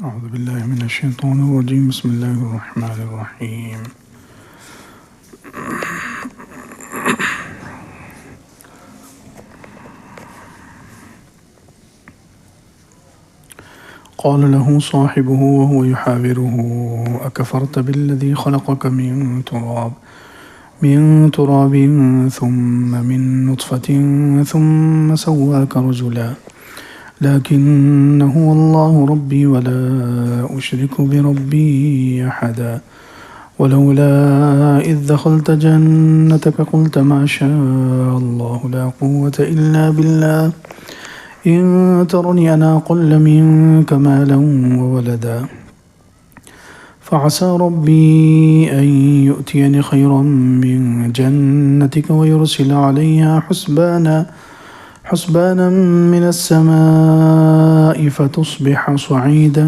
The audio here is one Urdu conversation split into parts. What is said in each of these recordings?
أعوذ بالله من الشيطان الرجيم. بسم الله الرحمن الرحيم. قال له صاحبه وهو يحاوره أكفرت بالذي خلقك من تراب ثم من نطفة ثم سواك رجلا لكنه الله ربي ولا أشرك بربي أحدا ولولا إذ دخلت جنتك قلت ما شاء الله لا قوة إلا بالله إن ترني أنا أقل منك مالا وولدا فعسى ربي أن يؤتيني خيرا من جنتك ويرسل عليها حسبانا من السماء فتصبح صعيدا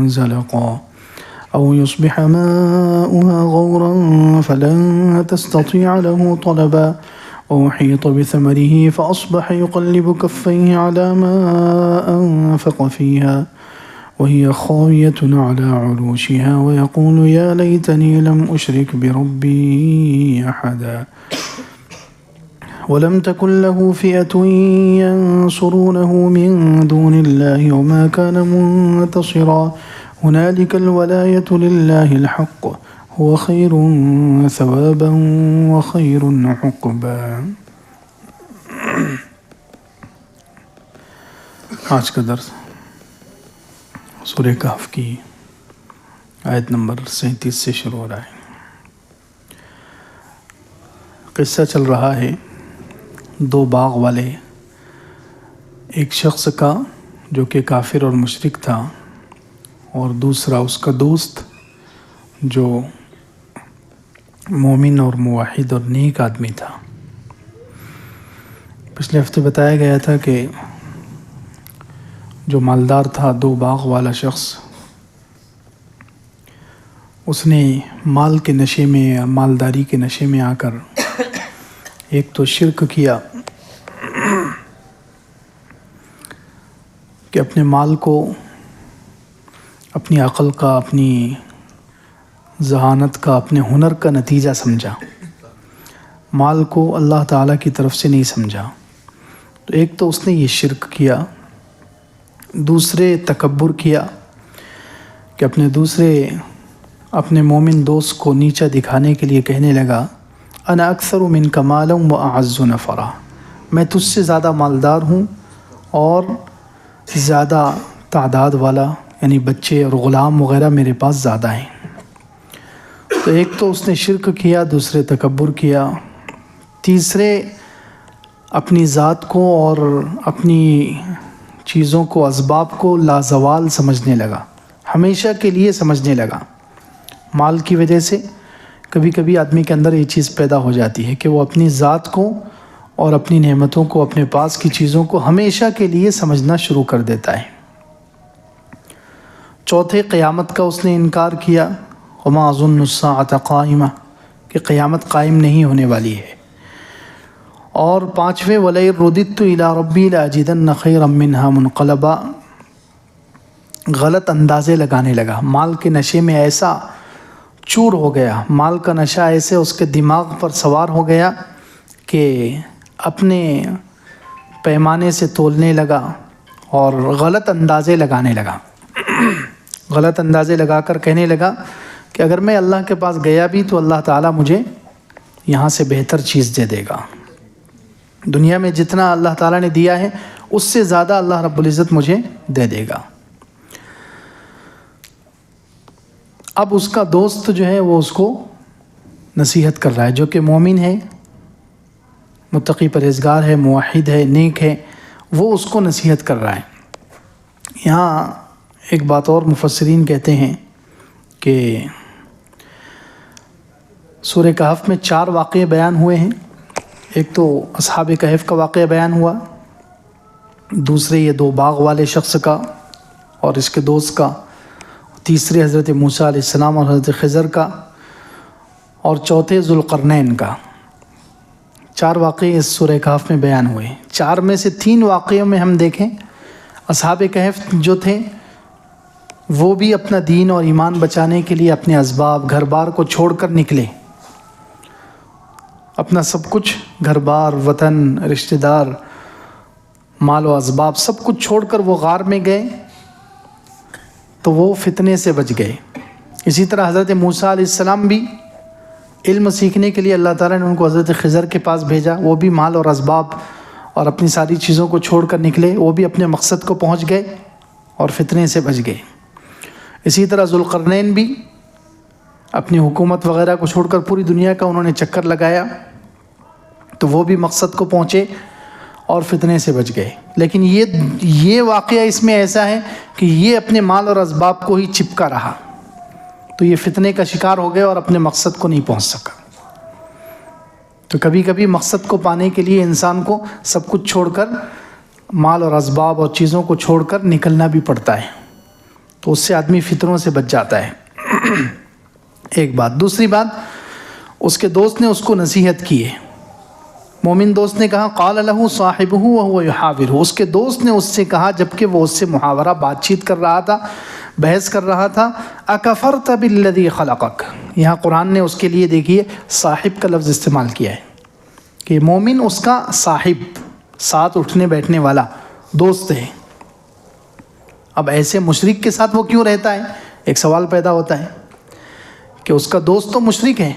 زلقا أو يصبح ماؤها غورا فلن تستطيع له طلبا وأحيط بثمره فأصبح يقلب كفيه على ما أنفق فيها وهي خاوية على عروشها ويقول يا ليتني لم أشرك بربي أحدا ولم تكن له فئة ينصرونه من دون الله وما كان منتصرا هنالك الولاية لله الحق هو خير ثوابا وخير عقبا. آج کا درس سورہ کہف کی آیت نمبر 37 سے شروع ہو رہا ہے. قصہ چل رہا ہے دو باغ والے ایک شخص کا جو کہ کافر اور مشرک تھا اور دوسرا اس کا دوست جو مومن اور موحد اور نیک آدمی تھا. پچھلے ہفتے بتایا گیا تھا کہ جو مالدار تھا دو باغ والا شخص اس نے مال کے نشے میں مالداری کے نشے میں آ کر ایک تو شرک کیا کہ اپنے مال کو اپنی عقل کا اپنی ذہانت کا اپنے ہنر کا نتیجہ سمجھا، مال کو اللہ تعالیٰ کی طرف سے نہیں سمجھا. تو ایک تو اس نے یہ شرک کیا، دوسرے تکبر کیا کہ اپنے مومن دوست کو نیچا دکھانے کے لیے کہنے لگا انا اکثر منک مالا و اعز نفرا، میں تجھ سے زیادہ مالدار ہوں اور زیادہ تعداد والا، یعنی بچے اور غلام وغیرہ میرے پاس زیادہ ہیں. تو ایک تو اس نے شرک کیا، دوسرے تکبر کیا، تیسرے اپنی ذات کو اور اپنی چیزوں کو اسباب کو لازوال سمجھنے لگا، ہمیشہ کے لیے سمجھنے لگا. مال کی وجہ سے کبھی کبھی آدمی کے اندر یہ چیز پیدا ہو جاتی ہے کہ وہ اپنی ذات کو اور اپنی نعمتوں کو، اپنے پاس کی چیزوں کو ہمیشہ کے لیے سمجھنا شروع کر دیتا ہے. چوتھے قیامت کا اس نے انکار کیا، وما اظن الساعة قائمہ، کہ قیامت قائم نہیں ہونے والی ہے. اور پانچویں وَلَئِن رُدِدتُّ إِلَىٰ رَبِّي لَأَجِدَنَّ خَيْرًا مِّنْهَا مُنْقَلَبًا، غلط اندازے لگانے لگا. مال کے نشے میں ایسا چور ہو گیا، مال کا نشہ ایسے اس کے دماغ پر سوار ہو گیا کہ اپنے پیمانے سے تولنے لگا اور غلط اندازے لگانے لگا. غلط اندازے لگا کر کہنے لگا کہ اگر میں اللہ کے پاس گیا بھی تو اللہ تعالیٰ مجھے یہاں سے بہتر چیز دے دے گا، دنیا میں جتنا اللہ تعالیٰ نے دیا ہے اس سے زیادہ اللہ رب العزت مجھے دے دے گا. اب اس کا دوست جو ہے وہ اس کو نصیحت کر رہا ہے، جو کہ مومن ہے، متقی پرہیزگار ہے، موحد ہے، نیک ہے، وہ اس کو نصیحت کر رہا ہے. یہاں ایک بات اور مفسرین کہتے ہیں کہ سورہ کہف میں 4 واقعے بیان ہوئے ہیں. ایک تو اصحاب کہف کا واقعہ بیان ہوا، دوسرے یہ دو باغ والے شخص کا اور اس کے دوست کا، تیسرے حضرت موسیٰ علیہ السلام اور حضرت خضر کا، اور چوتھے ذوالقرنین کا. 4 واقعے اس سورہ کہف میں بیان ہوئے. 4 میں سے 3 واقعوں میں ہم دیکھیں اصحاب کہف جو تھے وہ بھی اپنا دین اور ایمان بچانے کے لیے اپنے اسباب گھر بار کو چھوڑ کر نکلے، اپنا سب کچھ گھر بار، وطن، رشتہ دار، مال و اسباب سب کچھ چھوڑ کر وہ غار میں گئے تو وہ فتنے سے بچ گئے۔ اسی طرح حضرت موسیٰ علیہ السلام بھی علم سیکھنے کے لیے اللہ تعالیٰ نے ان کو حضرت خضر کے پاس بھیجا، وہ بھی مال اور اسباب اور اپنی ساری چیزوں کو چھوڑ کر نکلے، وہ بھی اپنے مقصد کو پہنچ گئے اور فتنے سے بچ گئے۔ اسی طرح ذوالقرنین بھی اپنی حکومت وغیرہ کو چھوڑ کر پوری دنیا کا انہوں نے چکر لگایا تو وہ بھی مقصد کو پہنچے اور فتنے سے بچ گئے۔ لیکن یہ واقعہ اس میں ایسا ہے کہ یہ اپنے مال اور اسباب کو ہی چپکا رہا تو یہ فتنے کا شکار ہو گئے اور اپنے مقصد کو نہیں پہنچ سکا۔ تو کبھی کبھی مقصد کو پانے کے لیے انسان کو سب کچھ چھوڑ کر، مال اور اسباب اور چیزوں کو چھوڑ کر نکلنا بھی پڑتا ہے، تو اس سے آدمی فتنوں سے بچ جاتا ہے۔ ایک بات۔ دوسری بات، اس کے دوست نے اس کو نصیحت کی ہے، مومن دوست نے کہا قال له صاحبہ وهو يحاورہ، اس کے دوست نے اس سے کہا جبکہ وہ اس سے محاورہ بات چیت کر رہا تھا، بحث کر رہا تھا، اکفرت بالذی خلقک، یہاں قرآن نے اس کے لیے دیکھیے صاحب کا لفظ استعمال کیا ہے کہ مومن اس کا صاحب، ساتھ اٹھنے بیٹھنے والا دوست ہے۔ اب ایسے مشرک کے ساتھ وہ کیوں رہتا ہے؟ ایک سوال پیدا ہوتا ہے کہ اس کا دوست تو مشرک ہے،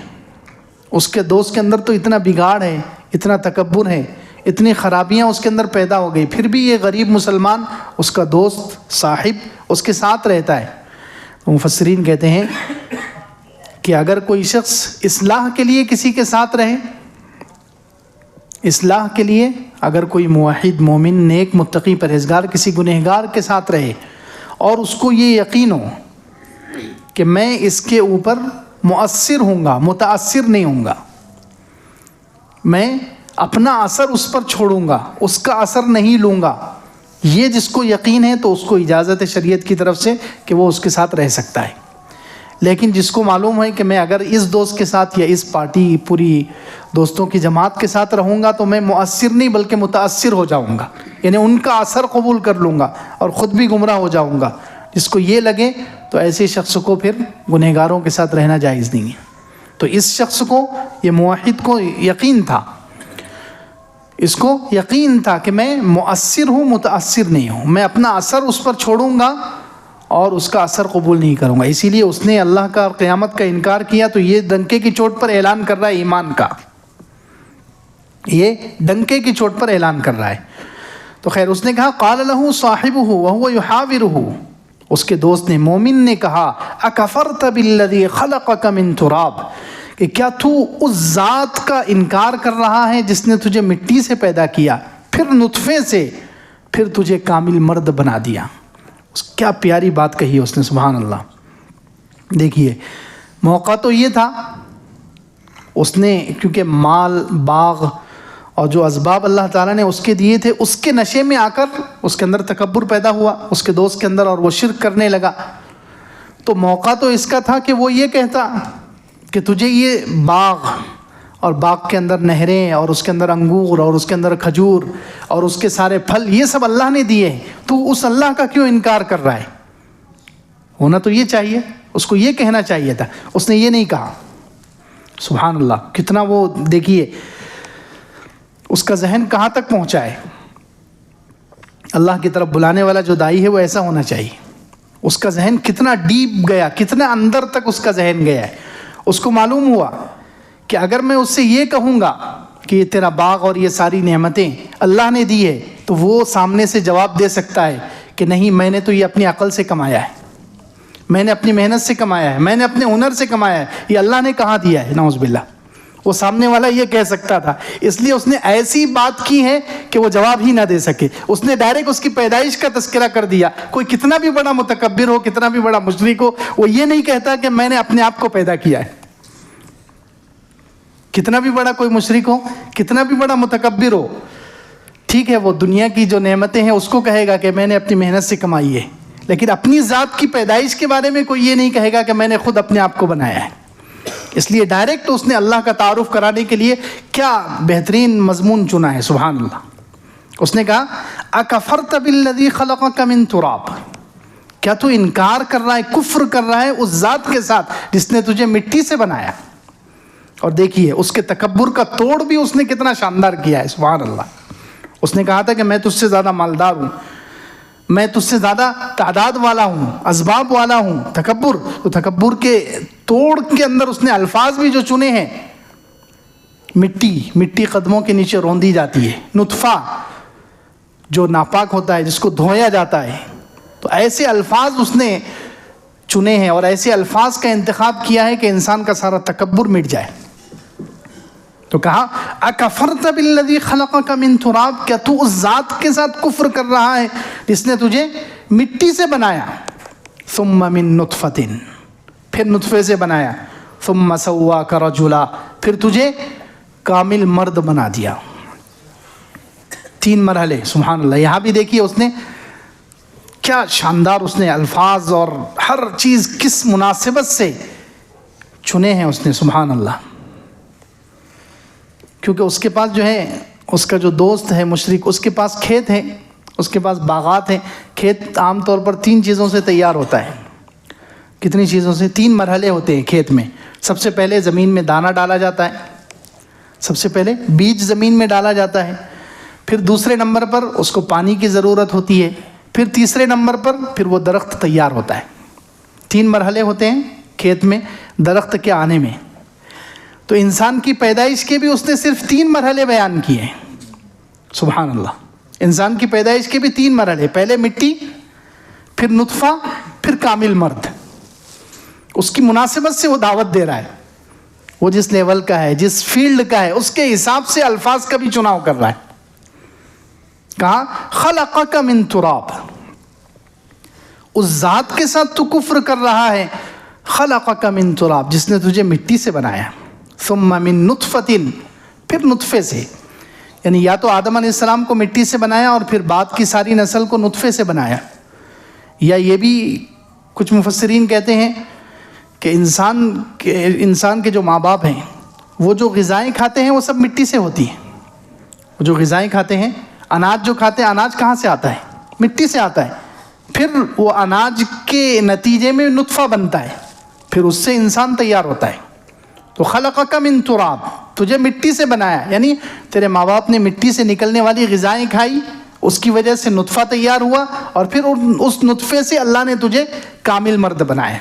اس کے دوست کے اندر تو اتنا بگاڑ ہے، اتنا تکبر ہے، اتنی خرابیاں اس کے اندر پیدا ہو گئی، پھر بھی یہ غریب مسلمان اس کا دوست، صاحب اس کے ساتھ رہتا ہے۔ تو مفسرین کہتے ہیں کہ اگر کوئی شخص اصلاح کے لیے کسی کے ساتھ رہے، اصلاح کے لیے اگر کوئی موحد، مومن، نیک، متقی، پرہیزگار کسی گنہگار کے ساتھ رہے اور اس کو یہ یقین ہو کہ میں اس کے اوپر مؤثر ہوں گا، متاثر نہیں ہوں گا، میں اپنا اثر اس پر چھوڑوں گا، اس کا اثر نہیں لوں گا، یہ جس کو یقین ہے تو اس کو اجازت ہے شریعت کی طرف سے کہ وہ اس کے ساتھ رہ سکتا ہے۔ لیکن جس کو معلوم ہے کہ میں اگر اس دوست کے ساتھ یا اس پارٹی، پوری دوستوں کی جماعت کے ساتھ رہوں گا تو میں مؤثر نہیں بلکہ متاثر ہو جاؤں گا، یعنی ان کا اثر قبول کر لوں گا اور خود بھی گمراہ ہو جاؤں گا، جس کو یہ لگے تو ایسے شخص کو پھر گنہگاروں کے ساتھ رہنا جائز نہیں ہے۔ تو اس شخص کو، یہ موحد کو یقین تھا، اس کو یقین تھا کہ میں مؤثر ہوں، متاثر نہیں ہوں، میں اپنا اثر اس پر چھوڑوں گا اور اس کا اثر قبول نہیں کروں گا، اسی لیے اس نے اللہ کا قیامت کا انکار کیا۔ تو یہ ڈنکے کی چوٹ پر اعلان کر رہا ہے ایمان کا، یہ ڈنکے کی چوٹ پر اعلان کر رہا ہے۔ تو خیر، اس نے کہا قال له صاحبہ وهو يحاورہ، اس کے دوست نے، مومن نے کہا اکفرت بالذی خلقک من تراب، کہ کیا تو اس ذات کا انکار کر رہا ہے جس نے تجھے مٹی سے پیدا کیا، پھر نطفے سے، پھر تجھے کامل مرد بنا دیا۔ کیا پیاری بات کہی اس نے، سبحان اللہ۔ دیکھیے، موقع تو یہ تھا، اس نے کیونکہ مال، باغ اور جو اسباب اللہ تعالیٰ نے اس کے دیے تھے، اس کے نشے میں آ کر اس کے اندر تکبر پیدا ہوا اس کے دوست کے اندر، اور وہ شرک کرنے لگا۔ تو موقع تو اس کا تھا کہ وہ یہ کہتا کہ تجھے یہ باغ اور باغ کے اندر نہریں اور اس کے اندر انگور اور اس کے اندر کھجور اور اس کے سارے پھل، یہ سب اللہ نے دیے ہیں، تو اس اللہ کا کیوں انکار کر رہا ہے؟ ہونا تو یہ چاہیے، اس کو یہ کہنا چاہیے تھا، اس نے یہ نہیں کہا۔ سبحان اللہ، کتنا وہ دیکھیے اس کا ذہن کہاں تک پہنچا ہے۔ اللہ کی طرف بلانے والا جو داعی ہے وہ ایسا ہونا چاہیے، اس کا ذہن کتنا ڈیپ گیا، کتنا اندر تک اس کا ذہن گیا ہے۔ اس کو معلوم ہوا کہ اگر میں اس سے یہ کہوں گا کہ یہ تیرا باغ اور یہ ساری نعمتیں اللہ نے دی ہے، تو وہ سامنے سے جواب دے سکتا ہے کہ نہیں، میں نے تو یہ اپنی عقل سے کمایا ہے، میں نے اپنی محنت سے کمایا ہے، میں نے اپنے ہنر سے کمایا ہے، یہ اللہ نے کہاں دیا ہے، نعوذ باللہ۔ وہ سامنے والا یہ کہہ سکتا تھا، اس لیے اس نے ایسی بات کی ہے کہ وہ جواب ہی نہ دے سکے۔ اس نے ڈائریکٹ اس کی پیدائش کا تذکرہ کر دیا۔ کوئی کتنا بھی بڑا متکبر ہو، کتنا بھی بڑا مشرک ہو، وہ یہ نہیں کہتا کہ میں نے اپنے آپ کو پیدا کیا ہے۔ کتنا بھی بڑا کوئی مشرک ہو، کتنا بھی بڑا متکبر ہو، ٹھیک ہے، وہ دنیا کی جو نعمتیں ہیں اس کو کہے گا کہ میں نے اپنی محنت سے کمائی ہے، لیکن اپنی ذات کی پیدائش کے بارے میں کوئی یہ نہیں کہے گا کہ میں نے خود اپنے آپ کو بنایا ہے۔ اس لیے ڈائریکٹ اس نے اللہ کا تعارف کرانے کے لیے کیا بہترین مضمون چنا ہے، سبحان اللہ۔ اس نے کہا اکفرت بالذی خلقک من تراب، کیا تو انکار کر رہا ہے، کفر کر رہا ہے اس ذات کے ساتھ جس نے تجھے مٹی سے بنایا؟ اور دیکھیے اس کے تکبر کا توڑ بھی اس نے کتنا شاندار کیا ہے، سبحان اللہ۔ اس نے کہا تھا کہ میں تجھ سے زیادہ مالدار ہوں، میں تجھ سے زیادہ تعداد والا ہوں، اسباب والا ہوں۔ تکبر، تو تکبر کے توڑ کے اندر اس نے الفاظ بھی جو چنے ہیں، مٹی قدموں کے نیچے روندی جاتی ہے، نطفہ جو ناپاک ہوتا ہے جس کو دھویا جاتا ہے، تو ایسے الفاظ اس نے چنے ہیں اور ایسے الفاظ کا انتخاب کیا ہے کہ انسان کا سارا تکبر مٹ جائے۔ تو کہا اکفرت بالذی خلقک من تراب، کیا تو اس ذات کے ساتھ کفر کر رہا ہے جس نے تجھے مٹی سے بنایا، ثم من نطفۃ، پھر نطفے سے بنایا، ثم سواک رجلا، پھر تجھے کامل مرد بنا دیا۔ 3 مرحلے، سبحان اللہ۔ یہاں بھی دیکھیے اس نے کیا شاندار اس نے الفاظ اور ہر چیز کس مناسبت سے چنے ہیں اس نے، سبحان اللہ۔ کیونکہ اس کے پاس جو ہے، اس کا جو دوست ہے مشرک، اس کے پاس کھیت ہے، اس کے پاس باغات ہیں۔ کھیت عام طور پر 3 چیزوں سے تیار ہوتا ہے۔ کتنی چیزوں سے؟ 3 مرحلے ہوتے ہیں کھیت میں۔ سب سے پہلے زمین میں دانہ ڈالا جاتا ہے، سب سے پہلے بیج زمین میں ڈالا جاتا ہے، پھر دوسرے نمبر پر اس کو پانی کی ضرورت ہوتی ہے، پھر تیسرے نمبر پر پھر وہ درخت تیار ہوتا ہے۔ 3 مرحلے ہوتے ہیں کھیت میں درخت کے آنے میں۔ تو انسان کی پیدائش کے بھی اس نے صرف 3 مرحلے بیان کیے ہیں، سبحان اللہ۔ انسان کی پیدائش کے بھی 3 مرحلے، پہلے مٹی، پھر نطفہ، پھر کامل مرد۔ اس کی مناسبت سے وہ دعوت دے رہا ہے، وہ جس لیول کا ہے، جس فیلڈ کا ہے، اس کے حساب سے الفاظ کا بھی چناؤ کر رہا ہے۔ کہا خلقک من تراب، اس ذات کے ساتھ تو کفر کر رہا ہے، خلقک من تراب، جس نے تجھے مٹی سے بنایا، ثم من نطفۃ، پھر نطفے سے، یعنی یا تو آدم علیہ السلام کو مٹی سے بنایا اور پھر بعد کی ساری نسل کو نطفے سے بنایا، یا یہ بھی کچھ مفسرین کہتے ہیں کہ انسان کے جو ماں باپ ہیں وہ جو غذائیں کھاتے ہیں وہ سب مٹی سے ہوتی ہیں۔ وہ جو غذائیں کھاتے ہیں، اناج جو کھاتے ہیں، اناج کہاں سے آتا ہے؟ مٹی سے آتا ہے۔ پھر وہ اناج کے نتیجے میں نطفہ بنتا ہے، پھر اس سے انسان تیار ہوتا ہے۔ تو خلقک من تراب، تجھے مٹی سے بنایا، یعنی تیرے ماں باپ نے مٹی سے نکلنے والی غذائیں کھائی، اس کی وجہ سے نطفہ تیار ہوا، اور پھر اس نطفے سے اللہ نے تجھے کامل مرد بنایا۔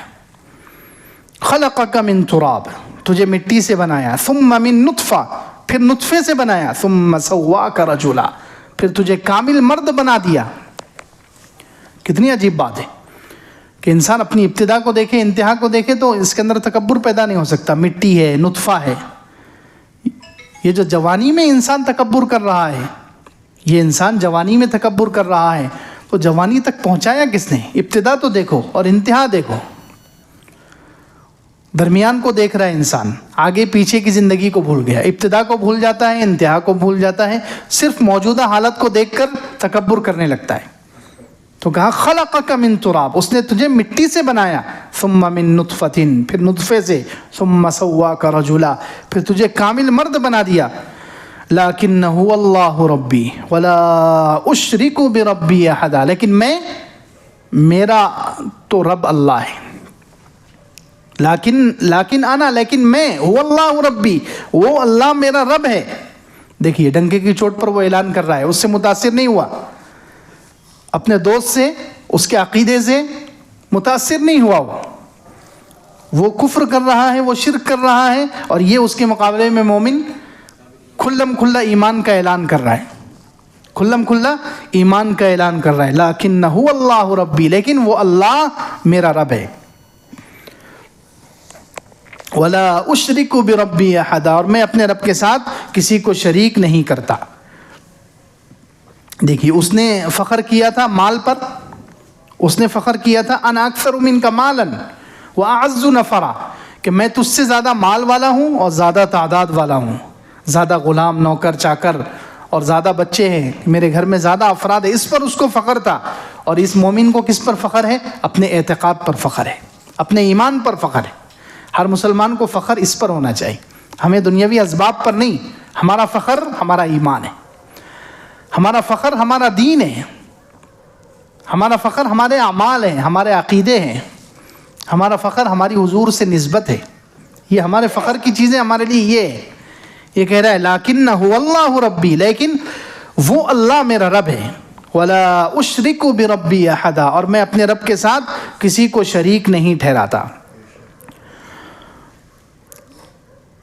خلقک من تراب، تجھے مٹی سے بنایا، ثم من نطفہ، پھر نطفے سے بنایا، ثم سواک رجلا، پھر تجھے کامل مرد بنا دیا۔ کتنی عجیب بات ہے کہ انسان اپنی ابتدا کو دیکھے، انتہا کو دیکھے، تو اس کے اندر تکبر پیدا نہیں ہو سکتا۔ مٹی ہے، نطفہ ہے۔ یہ جو جوانی میں انسان تکبر کر رہا ہے، یہ انسان جوانی میں تکبر کر رہا ہے، تو جوانی تک پہنچایا کس نے؟ ابتدا تو دیکھو اور انتہا دیکھو، درمیان کو دیکھ رہا ہے انسان، آگے پیچھے کی زندگی کو بھول گیا، ابتدا کو بھول جاتا ہے، انتہا کو بھول جاتا ہے، صرف موجودہ حالت کو دیکھ کر تکبر کرنے لگتا ہے۔ تو کہا خلقک من تراب، اس نے تجھے مٹی سے بنایا، ثم من نطفۃ، پھر نطفے سے، ثم سواک رجلا، پھر تجھے کامل مرد بنا دیا۔ لیکن هو اللہ ربی ولا اشرک بربی احدا، لیکن میرا تو رب اللہ ہے۔ لیکن میں، هو اللہ ربی، وہ اللہ میرا رب ہے۔ دیکھیے ڈنکے کی چوٹ پر وہ اعلان کر رہا ہے، اس سے متاثر نہیں ہوا، اپنے دوست سے، اس کے عقیدے سے متاثر نہیں ہوا، وہ کفر کر رہا ہے، وہ شرک کر رہا ہے، اور یہ اس کے مقابلے میں مومن کھلم کھلا ایمان کا اعلان کر رہا ہے، کھلم کھلا ایمان کا اعلان کر رہا ہے۔ لیکن هو اللہ ربی، لیکن وہ اللہ میرا رب ہے۔ ولا اشرک بربی احدا، اور میں اپنے رب کے ساتھ کسی کو شریک نہیں کرتا۔ دیکھیے اس نے فخر کیا تھا مال پر، اس نے فخر کیا تھا انا اکثر منک مالا واعز نفرا، کہ میں تجھ سے زیادہ مال والا ہوں اور زیادہ تعداد والا ہوں، زیادہ غلام، نوکر، چاکر اور زیادہ بچے ہیں میرے گھر میں، زیادہ افراد ہے، اس پر اس کو فخر تھا۔ اور اس مومن کو کس پر فخر ہے؟ اپنے اعتقاد پر فخر ہے، اپنے ایمان پر فخر ہے۔ ہر مسلمان کو فخر اس پر ہونا چاہیے، ہمیں دنیاوی اسباب پر نہیں۔ ہمارا فخر ہمارا ایمان ہے، ہمارا فخر ہمارا دین ہے، ہمارا فخر ہمارے اعمال ہیں، ہمارے عقیدے ہیں، ہمارا فخر ہماری حضور سے نسبت ہے. یہ ہمارے فخر کی چیزیں ہمارے لیے یہ ہے. یہ کہہ رہا ہے لیکنہ اللہ ربی، لیکن وہ اللہ میرا رب ہے. ولا اشرک بربی احدا، اور میں اپنے رب کے ساتھ کسی کو شریک نہیں ٹھہراتا.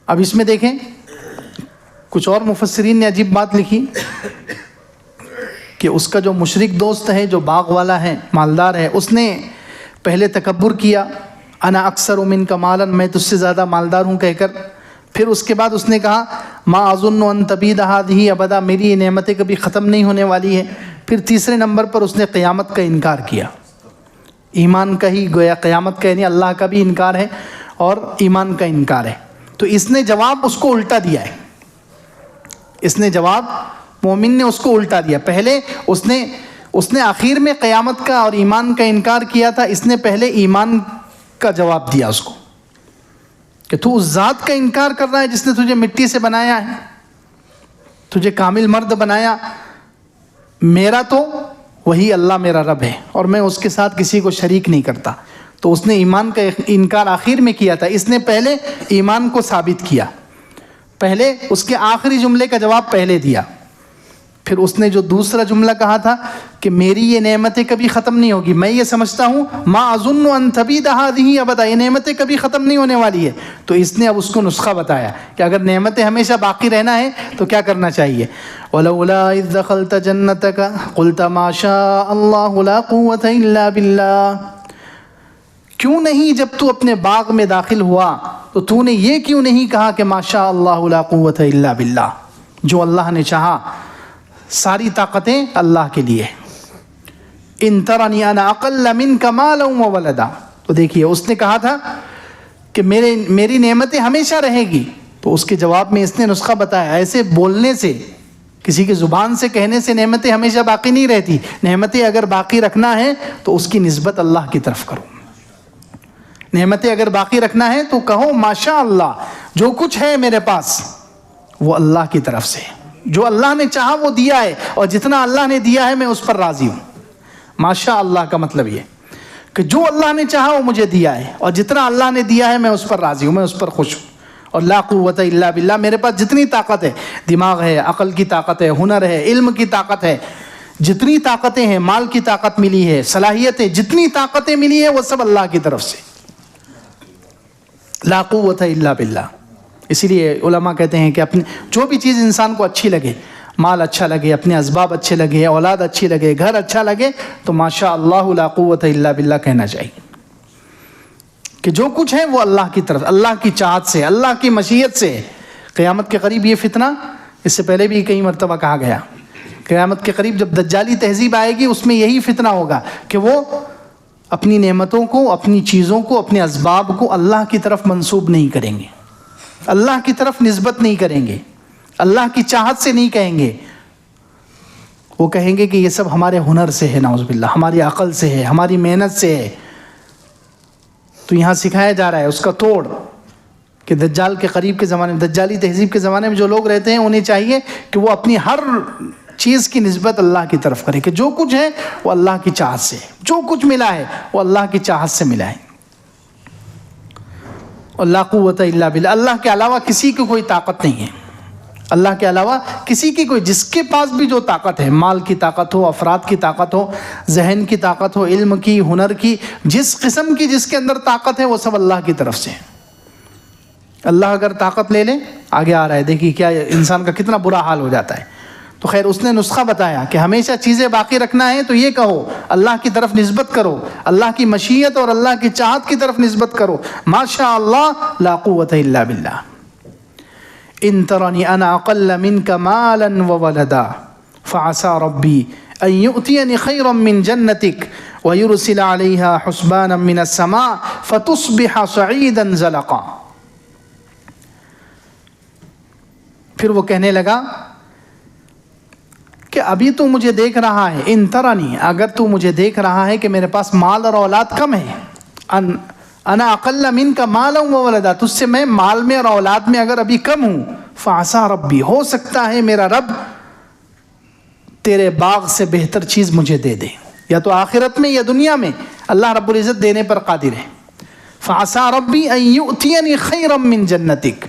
اب اس میں دیکھیں کچھ اور مفسرین نے عجیب بات لکھی کہ اس کا جو مشرک دوست ہے، جو باغ والا ہے، مالدار ہے، اس نے پہلے تکبر کیا، انا اکثر منک مالا، میں تجھ سے زیادہ مالدار ہوں کہہ کر. پھر اس کے بعد اس نے کہا ما اظن ان تبید هذه ابدا، میری یہ نعمتیں کبھی ختم نہیں ہونے والی ہیں. پھر تیسرے نمبر پر اس نے قیامت کا انکار کیا. ایمان کا ہی گویا قیامت کا، یعنی اللہ کا بھی انکار ہے اور ایمان کا انکار ہے. تو اس نے جواب اس کو الٹا دیا ہے. اس نے جواب مومن نے اس کو الٹا دیا. پہلے اس نے آخر میں قیامت کا اور ایمان کا انکار کیا تھا، اس نے پہلے ایمان کا جواب دیا اس کو کہ تو اس ذات کا انکار کر رہا ہے جس نے تجھے مٹی سے بنایا ہے، تجھے کامل مرد بنایا. میرا تو وہی اللہ میرا رب ہے اور میں اس کے ساتھ کسی کو شریک نہیں کرتا. تو اس نے ایمان کا انکار آخر میں کیا تھا. اس نے پہلے ایمان کو ثابت کیا، پہلے اس کے آخری جملے کا جواب پہلے دیا. پھر اس نے جو دوسرا جملہ کہا تھا کہ میری یہ نعمتیں کبھی ختم نہیں ہوگی، میں یہ سمجھتا ہوں ما اظن ان تبید هذه ابدا، یہ نعمتیں کبھی ختم نہیں ہونے والی ہے. تو اس نے اب اس کو نسخہ بتایا کہ اگر نعمتیں ہمیشہ باقی رہنا ہے تو کیا کرنا چاہیے. ولولا اذ دخلت جنتك قلت ما شاء الله لا قوة الا بالله، کیوں نہیں جب تو اپنے باغ میں داخل ہوا تو تو نے یہ کیوں نہیں کہا کہ ما شاء اللہ لا قوت الا باللہ، جو اللہ نے چاہا ساری طاقتیں اللہ کے لیے. ان ترنی انا اقل منک مالا وولدا، تو دیکھیے اس نے کہا تھا کہ میری نعمتیں ہمیشہ رہے گی. تو اس کے جواب میں اس نے نسخہ بتایا. ایسے بولنے سے، کسی کی زبان سے کہنے سے نعمتیں ہمیشہ باقی نہیں رہتی. نعمتیں اگر باقی رکھنا ہے تو اس کی نسبت اللہ کی طرف کرو. نعمتیں اگر باقی رکھنا ہے تو کہو ماشاء اللہ، جو کچھ ہے میرے پاس وہ اللہ کی طرف سے، جو اللہ نے چاہا وہ دیا ہے، اور جتنا اللہ نے دیا ہے میں اس پر راضی ہوں. ماشاء اللہ کا مطلب یہ کہ جو اللہ نے چاہا وہ مجھے دیا ہے، اور جتنا اللہ نے دیا ہے میں اس پر راضی ہوں، میں اس پر خوش ہوں. اور لا قوت الا باللہ، میرے پاس جتنی طاقت ہے، دماغ ہے، عقل کی طاقت ہے، ہنر ہے، علم کی طاقت ہے، جتنی طاقتیں ہیں، مال کی طاقت ملی ہے، صلاحیتیں، جتنی طاقتیں ملی ہے وہ سب اللہ کی طرف سے. لا قوت الا باللہ. اسی لیے علماء کہتے ہیں کہ اپنی جو بھی چیز انسان کو اچھی لگے، مال اچھا لگے، اپنے اسباب اچھے لگے، اولاد اچھی لگے، گھر اچھا لگے، تو ماشاء اللہ لا قوت الا باللہ کہنا چاہیے کہ جو کچھ ہے وہ اللہ کی طرف، اللہ کی چاہت سے، اللہ کی مشیت سے. قیامت کے قریب یہ فتنہ، اس سے پہلے بھی کئی مرتبہ کہا گیا، قیامت کے قریب جب دجالی تہذیب آئے گی اس میں یہی فتنہ ہوگا کہ وہ اپنی نعمتوں کو، اپنی چیزوں کو، اپنے اسباب کو اللہ کی طرف منسوب نہیں کریں گے، اللہ کی طرف نسبت نہیں کریں گے، اللہ کی چاہت سے نہیں کہیں گے. وہ کہیں گے کہ یہ سب ہمارے ہنر سے ہے، نعوذ باللہ، ہماری عقل سے ہے، ہماری محنت سے ہے. تو یہاں سکھایا جا رہا ہے اس کا توڑ کہ دجال کے قریب کے زمانے میں، دجالی تہذیب کے زمانے میں جو لوگ رہتے ہیں انہیں چاہیے کہ وہ اپنی ہر چیز کی نسبت اللہ کی طرف کرے، کہ جو کچھ ہے وہ اللہ کی چاہت سے، جو کچھ ملا ہے وہ اللہ کی چاہت سے ملا ہے. اور لا قوت الا باللہ، اللہ کے علاوہ کسی کی کوئی طاقت نہیں ہے. اللہ کے علاوہ کسی کی کوئی، جس کے پاس بھی جو طاقت ہے، مال کی طاقت ہو، افراد کی طاقت ہو، ذہن کی طاقت ہو، علم کی، ہنر کی، جس قسم کی جس کے اندر طاقت ہے وہ سب اللہ کی طرف سے ہے. اللہ اگر طاقت لے لے، آگے آ رہا ہے دیکھیے کیا انسان کا کتنا برا حال ہو جاتا ہے. تو خیر اس نے نسخہ بتایا کہ ہمیشہ چیزیں باقی رکھنا ہے تو یہ کہو اللہ کی طرف نسبت کرو، اللہ کی مشیت اور اللہ کی چاہت کی طرف نسبت کرو. ماشاء اللہ لا قوت الا باللہ. ان ترنی انا اقل منک مالا وولدا فعسى ربی ان یؤتینی خیرا من جنتک ویرسل علیہا حسبانا من السماء فتصبح صعیدا زلقا. پھر وہ کہنے لگا کہ ابھی تو مجھے دیکھ رہا ہے، ان ترنی، اگر تو مجھے دیکھ رہا ہے کہ میرے پاس مال اور اولاد کم ہے، انا اقل منک مالا وولدا، تجھ سے میں مال میں اور اولاد میں اگر ابھی کم ہوں، فعسى ربی، ہو سکتا ہے میرا رب تیرے باغ سے بہتر چیز مجھے دے دے. یا تو آخرت میں یا دنیا میں اللہ رب العزت دینے پر قادر ہے۔ فَعَسَىٰ رَبِّي أَن يُؤْتِيَنِي خَيْرًا مِّن جَنَّتِكَ،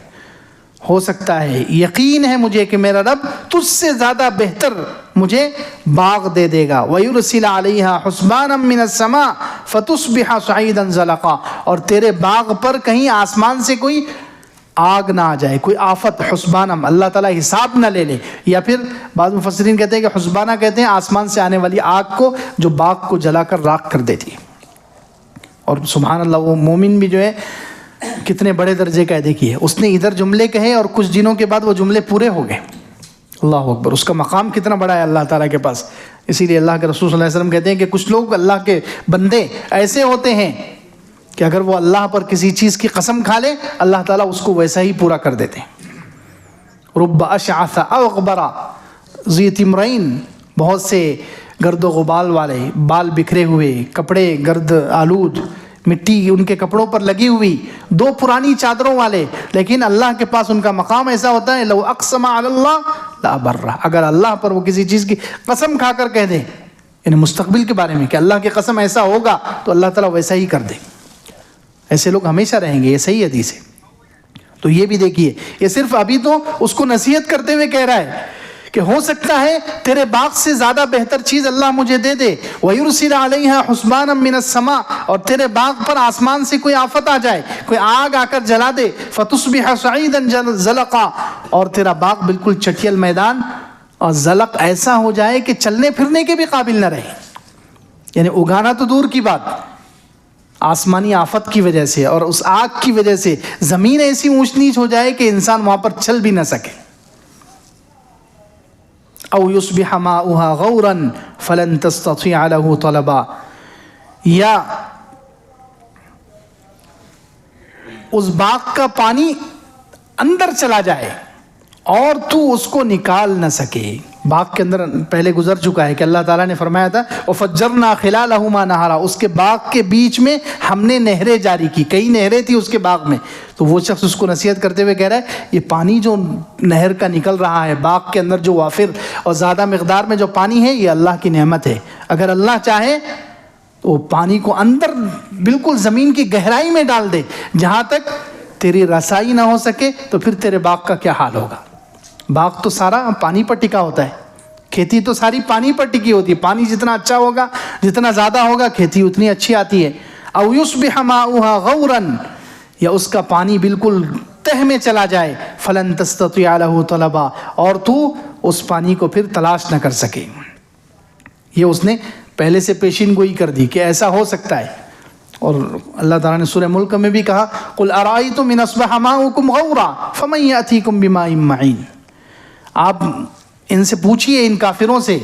ہو سکتا ہے، یقین ہے مجھے کہ میرا رب تجھ سے زیادہ بہتر مجھے باغ دے دے گا۔ وَيُرْسِلَ عَلَيْهَا حُسْبَانًا مِّنَ السَّمَاءِ فَتُصْبِحَ صَعِيدًا زَلَقًا، اور تیرے باغ پر کہیں آسمان سے کوئی آگ نہ آ جائے، کوئی آفت، حسبانم اللہ تعالیٰ حساب نہ لے لے، یا پھر بعض مفسرین کہتے ہیں کہ حسبانہ کہتے ہیں آسمان سے آنے والی آگ کو جو باغ کو جلا کر راکھ کر دیتی ہے۔ اور سبحان اللہ، وہ مومن بھی جو ہے کتنے بڑے درجے کا ہے دیکھیے، اس نے ادھر جملے کہے اور کچھ دنوں کے بعد وہ جملے پورے ہو گئے۔ اللہ اکبر، اس کا مقام کتنا بڑا ہے اللہ تعالیٰ کے پاس۔ اسی لیے اللہ کے رسول صلی اللہ علیہ وسلم کہتے ہیں کہ کچھ لوگ اللہ کے بندے ایسے ہوتے ہیں کہ اگر وہ اللہ پر کسی چیز کی قسم کھا لے اللہ تعالیٰ اس کو ویسا ہی پورا کر دیتے ہیں۔ رب اشعث اغبر ذی تمرین، بہت سے گرد و غبال والے، بال بکھرے ہوئے، کپڑے گرد آلود، مٹی ان کے کپڑوں پر لگی ہوئی، دو پرانی چادروں والے، لیکن اللہ کے پاس ان کا مقام ایسا ہوتا ہے لو اقسم علی اللہ لابرہ، اگر اللہ پر وہ کسی چیز کی قسم کھا کر کہہ دے، یعنی مستقبل کے بارے میں کہ اللہ کی قسم ایسا ہوگا تو اللہ تعالیٰ ویسا ہی کر دے۔ ایسے لوگ ہمیشہ رہیں گے، یہ صحیح حدیث ہے۔ تو یہ بھی دیکھیے، یہ صرف ابھی تو اس کو نصیحت کرتے ہوئے کہہ رہا ہے کہ ہو سکتا ہے تیرے باغ سے زیادہ بہتر چیز اللہ مجھے دے دے۔ وَيُرْسِلَ عَلَيْهَا حُسْبَانًا مِّنَ السَّمَاءِ، اور تیرے باغ پر آسمان سے کوئی آفت آ جائے، کوئی آگ آ کر جلا دے، فَتُصْبِحَ صَعِيدًا زَلَقًا، اور تیرا باغ بالکل چٹیل میدان اور زلق ایسا ہو جائے کہ چلنے پھرنے کے بھی قابل نہ رہے، یعنی اگانا تو دور کی بات، آسمانی آفت کی وجہ سے اور اس آگ کی وجہ سے زمین ایسی اونچ نیچ ہو جائے کہ انسان وہاں پر چل بھی نہ سکے۔ او یصبح ماؤها غورا فلن تستطيع له طلبا، یا اس باغ کا پانی اندر چلا جائے اور تو اس کو نکال نہ سکے۔ باغ کے اندر پہلے گزر چکا ہے کہ اللہ تعالیٰ نے فرمایا تھا وَفَجَّرْنَا خِلَالَهُمَا نَهَرًا، اس کے باغ کے بیچ میں ہم نے نہریں جاری کی، کئی نہریں تھی اس کے باغ میں۔ تو وہ شخص اس کو نصیحت کرتے ہوئے کہہ رہا ہے یہ پانی جو نہر کا نکل رہا ہے باغ کے اندر، جو وافر اور زیادہ مقدار میں جو پانی ہے، یہ اللہ کی نعمت ہے، اگر اللہ چاہے تو وہ پانی کو اندر بالکل زمین کی گہرائی میں ڈال دے جہاں تک تیری رسائی نہ ہو سکے، تو پھر تیرے باغ کا کیا حال ہوگا۔ باغ تو سارا پانی پر ٹکا ہوتا ہے، کھیتی تو ساری پانی پر ٹکی ہوتی ہے، پانی جتنا اچھا ہوگا، جتنا زیادہ ہوگا، کھیتی اتنی اچھی آتی ہے۔ او یصبح ماؤها غورا، یا اس کا پانی بالکل تہ میں چلا جائے، فلن تستطيع له طلبا، اور تو اس پانی کو پھر تلاش نہ کر سکے۔ یہ اس نے پہلے سے پیشین گوئی کر دی کہ ایسا ہو سکتا ہے۔ اور اللہ تعالیٰ نے سورہ ملک میں بھی کہا قل ارأيتم ان اصبح ماؤكم غورا فمن يأتيكم بماء معين، آپ ان سے پوچھئے، ان کافروں سے،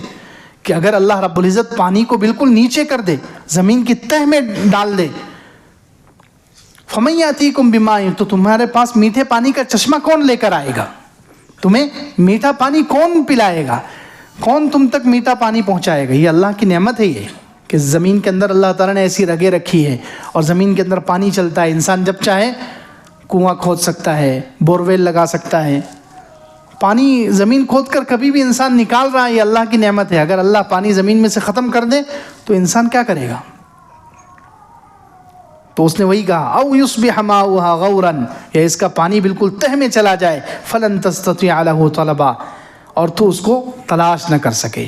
کہ اگر اللہ رب العزت پانی کو بالکل نیچے کر دے، زمین کی تہ میں ڈال دے، فَمَن يَأْتِيكُم بِمَاءٍ، تو تمہارے پاس میٹھے پانی کا چشمہ کون لے کر آئے گا، تمہیں میٹھا پانی کون پلائے گا، کون تم تک میٹھا پانی پہنچائے گا۔ یہ اللہ کی نعمت ہے، یہ کہ زمین کے اندر اللہ تعالیٰ نے ایسی رگیں رکھی ہے اور زمین کے اندر پانی چلتا ہے، انسان جب چاہے کنواں کھود سکتا ہے، بورویل لگا سکتا ہے، پانی زمین کھود کر کبھی بھی انسان نکال رہا ہے، یہ اللہ کی نعمت ہے۔ اگر اللہ پانی زمین میں سے ختم کر دے تو انسان کیا کرے گا؟ تو اس نے وہی کہا او یصبح ماؤها غورا، یا اس کا پانی بالکل تہ میں چلا جائے، فلن تستطيع له طلبا، اور تو اس کو تلاش نہ کر سکے۔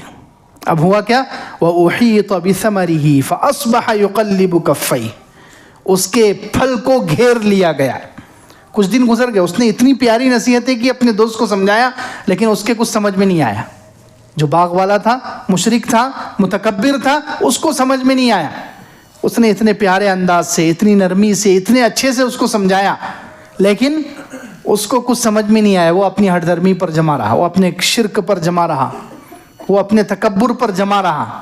اب ہوا کیا؟ وَأُحِيطَ بِثَمَرِهِ فَأَصْبَحَ يُقَلِّبُ كَفَّيْهِ، اس کے پھل کو گھیر لیا گیا۔ کچھ دن گزر گئے، اس نے اتنی پیاری نصیحتیں کی، اپنے دوست کو سمجھایا، لیکن اس کے کچھ سمجھ میں نہیں آیا۔ جو باغ والا تھا، مشرک تھا، متکبر تھا، اس کو سمجھ میں نہیں آیا۔ اس نے اتنے پیارے انداز سے، اتنی نرمی سے، اتنے اچھے سے اس کو سمجھایا، لیکن اس کو کچھ سمجھ میں نہیں آیا۔ وہ اپنی ہٹ دھرمی پر جمع رہا، وہ اپنے شرک پر جمع رہا، وہ اپنے تکبر پر جمع رہا،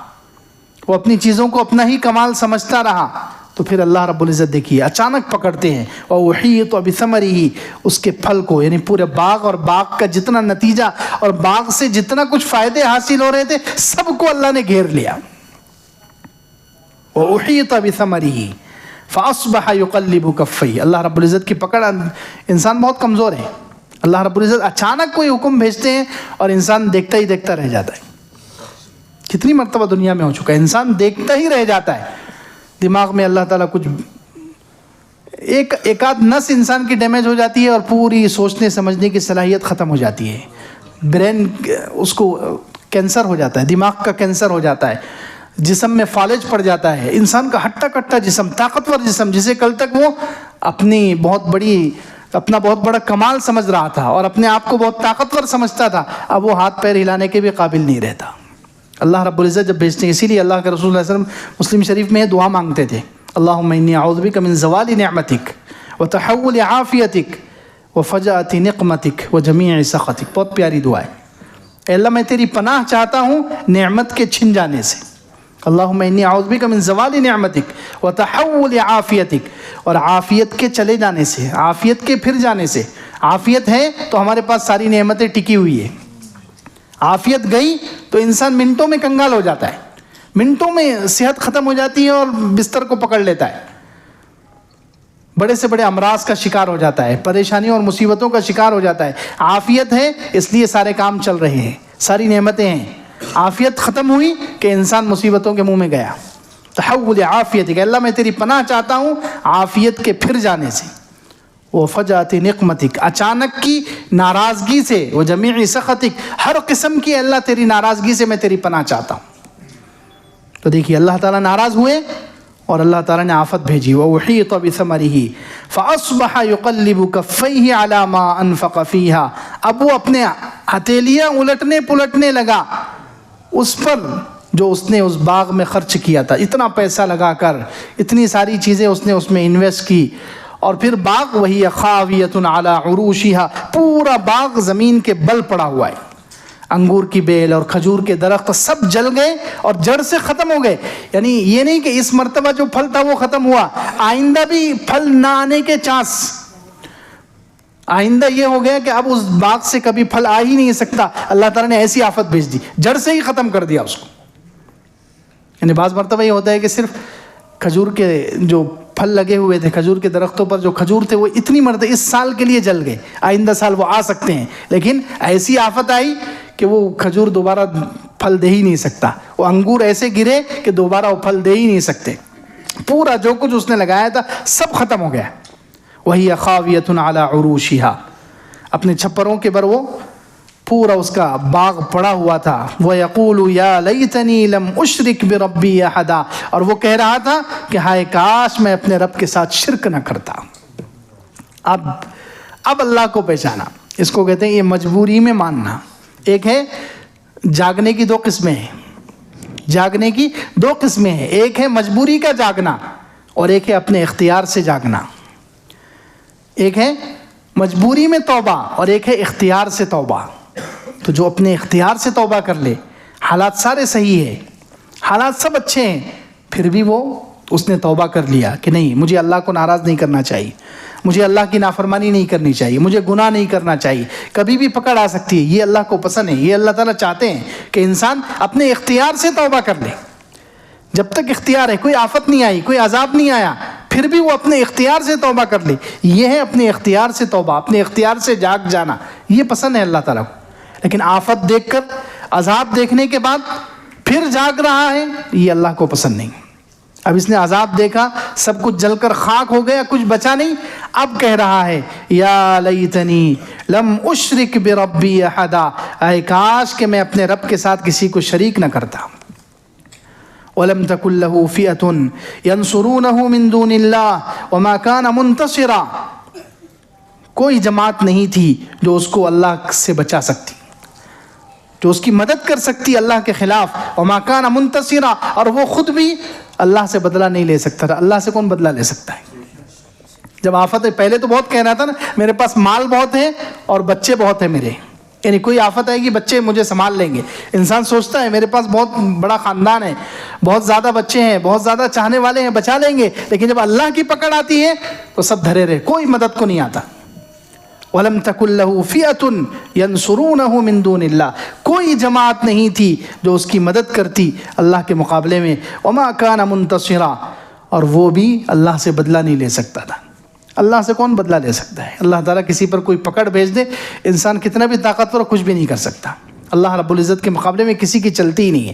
وہ اپنی چیزوں کو اپنا ہی کمال سمجھتا رہا۔ تو پھر اللہ رب العزت دیکھیے اچانک پکڑتے ہیں، وَأُحِيطَ بِثَمَرِهِ، اس کے پھل کو، یعنی پورے باغ اور باغ کا جتنا نتیجہ اور باغ سے جتنا کچھ فائدے حاصل ہو رہے تھے، سب کو اللہ نے گھیر لیا۔ وَأُحِيطَ بِثَمَرِهِ فَأَصْبَحَ يُقَلِّبُ كَفَّيْهِ، اللہ رب العزت کی پکڑ، انسان بہت کمزور ہے، اللہ رب العزت اچانک کوئی حکم بھیجتے ہیں اور انسان دیکھتا ہی دیکھتا رہ جاتا ہے کتنی مرتبہ دنیا میں ہو چکا ہے. انسان دیکھتا ہی رہ جاتا ہے. دماغ میں اللہ تعالیٰ کچھ ایک آدھ نس انسان کی ڈیمیج ہو جاتی ہے اور پوری سوچنے سمجھنے کی صلاحیت ختم ہو جاتی ہے. برین اس کو کینسر ہو جاتا ہے, دماغ کا کینسر ہو جاتا ہے, جسم میں فالج پڑ جاتا ہے. انسان کا ہٹا کٹا جسم, طاقتور جسم, جسے کل تک وہ اپنا بہت بڑا کمال سمجھ رہا تھا اور اپنے آپ کو بہت طاقتور سمجھتا تھا, اب وہ ہاتھ پیر ہلانے کے بھی قابل نہیں رہتا. اللہ رب العزت جب بھیجتے ہیں, اسی لیے اللہ کے رسول صلی اللہ علیہ وسلم مسلم شریف میں دعا مانگتے تھے, اللہم انی اعوذ بک من زوال نعمتک وتحول عافیتک وفجأۃ نقمتک وجمیع سخطک. بہت پیاری دعا ہے. اے اللہ میں تیری پناہ چاہتا ہوں نعمت کے چھن جانے سے. اللہم انی اعوذ بک من زوال نعمتک وتحول عافیتک, اور عافیت کے چلے جانے سے, عافیت کے پھر جانے سے. عافیت ہے تو ہمارے پاس ساری نعمتیں ٹکی ہوئی ہے. عافیت گئی تو انسان منٹوں میں کنگال ہو جاتا ہے, منٹوں میں صحت ختم ہو جاتی ہے اور بستر کو پکڑ لیتا ہے, بڑے سے بڑے امراض کا شکار ہو جاتا ہے, پریشانیوں اور مصیبتوں کا شکار ہو جاتا ہے. عافیت ہے اس لیے سارے کام چل رہے ہیں, ساری نعمتیں ہیں. عافیت ختم ہوئی کہ انسان مصیبتوں کے منہ میں گیا. تحول عافیتک, اللہ میں تیری پناہ چاہتا ہوں عافیت کے پھر جانے سے. وفجأۃ نقمتک, اچانک کی ناراضگی سے. وجمیع سخطک, ہر قسم کی اللہ تیری ناراضگی سے میں تیری پناہ چاہتا ہوں. تو دیکھیے اللہ تعالیٰ ناراض ہوئے اور اللہ تعالیٰ نے آفت بھیجی. وَأُحِيطَ بِثَمَرِهِ فَأَصْبَحَ يُقَلِّبُ كَفَّيْهِ عَلَى مَا أَنفَقَ فِيهَا. اب وہ اپنے ہتھیلیاں الٹنے پلٹنے لگا اس پر جو اس نے اس باغ میں خرچ کیا تھا. اتنا پیسہ لگا کر اتنی ساری چیزیں اس نے اس میں انویسٹ کی, اور پھر باغ وہی خاویۃ علی عروشها, پورا باغ زمین کے بل پڑا ہوا ہے. انگور کی بیل اور کھجور کے درخت سب جل گئے اور جڑ سے ختم ہو گئے. یعنی یہ نہیں کہ اس مرتبہ جو پھل تھا وہ ختم ہوا, آئندہ بھی پھل نہ آنے کے چانس. آئندہ یہ ہو گیا کہ اب اس باغ سے کبھی پھل آ ہی نہیں سکتا. اللہ تعالیٰ نے ایسی آفت بھیج دی, جڑ سے ہی ختم کر دیا اس کو. یعنی بعض مرتبہ یہ ہوتا ہے کہ صرف کھجور کے جو پھل لگے ہوئے تھے, کھجور کے درختوں پر جو کھجور تھے, وہ اتنی مرتبہ اس سال کے لیے جل گئے, آئندہ سال وہ آ سکتے ہیں, لیکن ایسی آفت آئی کہ وہ کھجور دوبارہ پھل دے ہی نہیں سکتا. وہ انگور ایسے گرے کہ دوبارہ وہ پھل دے ہی نہیں سکتے. پورا جو کچھ اس نے لگایا تھا سب ختم ہو گیا. وہی خاویۃ علی عروشها, اپنے چھپروں کے بر وہ پورا اس کا باغ پڑا ہوا تھا. وَيَقُولُ يَا لَيْتَنِي لَمْ أُشْرِكْ بِرَبِّي أَحَدًا, اور وہ کہہ رہا تھا کہ ہائے کاش میں اپنے رب کے ساتھ شرک نہ کرتا. اب اللہ کو پہچانا, اس کو کہتے ہیں یہ مجبوری میں ماننا. ایک ہے جاگنے کی دو قسمیں ہیں, جاگنے کی دو قسمیں ہیں. ایک ہے مجبوری کا جاگنا اور ایک ہے اپنے اختیار سے جاگنا. ایک ہے مجبوری میں توبہ اور ایک ہے اختیار سے توبہ. تو جو اپنے اختیار سے توبہ کر لے, حالات سارے صحیح ہیں, حالات سب اچھے ہیں, پھر بھی وہ اس نے توبہ کر لیا کہ نہیں مجھے اللہ کو ناراض نہیں کرنا چاہیے, مجھے اللہ کی نافرمانی نہیں کرنی چاہیے, مجھے گناہ نہیں کرنا چاہیے, کبھی بھی پکڑ آ سکتی ہے. یہ اللہ کو پسند ہے, یہ اللہ تعالیٰ چاہتے ہیں کہ انسان اپنے اختیار سے توبہ کر لے. جب تک اختیار ہے, کوئی آفت نہیں آئی, کوئی عذاب نہیں آیا, پھر بھی وہ اپنے اختیار سے توبہ کر لے. یہ ہے اپنے اختیار سے توبہ, اپنے اختیار سے جاگ جانا, یہ پسند ہے اللہ تعالیٰ کو. لیکن آفت دیکھ کر, عذاب دیکھنے کے بعد پھر جاگ رہا ہے, یہ اللہ کو پسند نہیں. اب اس نے عذاب دیکھا, سب کچھ جل کر خاک ہو گیا, کچھ بچا نہیں, اب کہہ رہا ہے یا لیتنی لم اشرک بربی احدا, اے کاش کہ میں اپنے رب کے ساتھ کسی کو شریک نہ کرتا. وَلَمْ تَكُنْ لَهُ فِئَةٌ يَنْصُرُونَهُ مِنْ دُونِ اللَّهِ وَمَا كَانَ مُنْتَصِرًا, کوئی جماعت نہیں تھی جو اس کو اللہ سے بچا سکتی, جو اس کی مدد کر سکتی اللہ کے خلاف. وَمَا كَانَ مُنْتَصِرًا, اور وہ خود بھی اللہ سے بدلہ نہیں لے سکتا تھا. اللہ سے کون بدلہ لے سکتا ہے؟ جب آفت ہے, پہلے تو بہت کہہ رہا تھا نا میرے پاس مال بہت ہے اور بچے بہت ہیں میرے, یعنی کوئی آفت آئے گی بچے مجھے سنبھال لیں گے. انسان سوچتا ہے میرے پاس بہت بڑا خاندان ہے, بہت زیادہ بچے ہیں, بہت زیادہ چاہنے والے ہیں, بچا لیں گے. لیکن جب اللہ کی پکڑ آتی ہے تو سب دھرے رہے, کوئی مدد کو نہیں آتا. وَلَمْ تَكُنْ لَهُ فِئَةٌ يَنْصُرُونَهُ مِنْ دُونِ اللَّهِ, کوئی جماعت نہیں تھی جو اس کی مدد کرتی اللہ کے مقابلے میں. وَمَا كَانَ مُنْتَصِرًا, اور وہ بھی اللہ سے بدلہ نہیں لے سکتا تھا. اللہ سے کون بدلہ لے سکتا ہے؟ اللہ تعالیٰ کسی پر کوئی پکڑ بھیج دے, انسان کتنا بھی طاقتور کچھ بھی نہیں کر سکتا. اللہ رب العزت کے مقابلے میں کسی کی چلتی ہی نہیں ہے.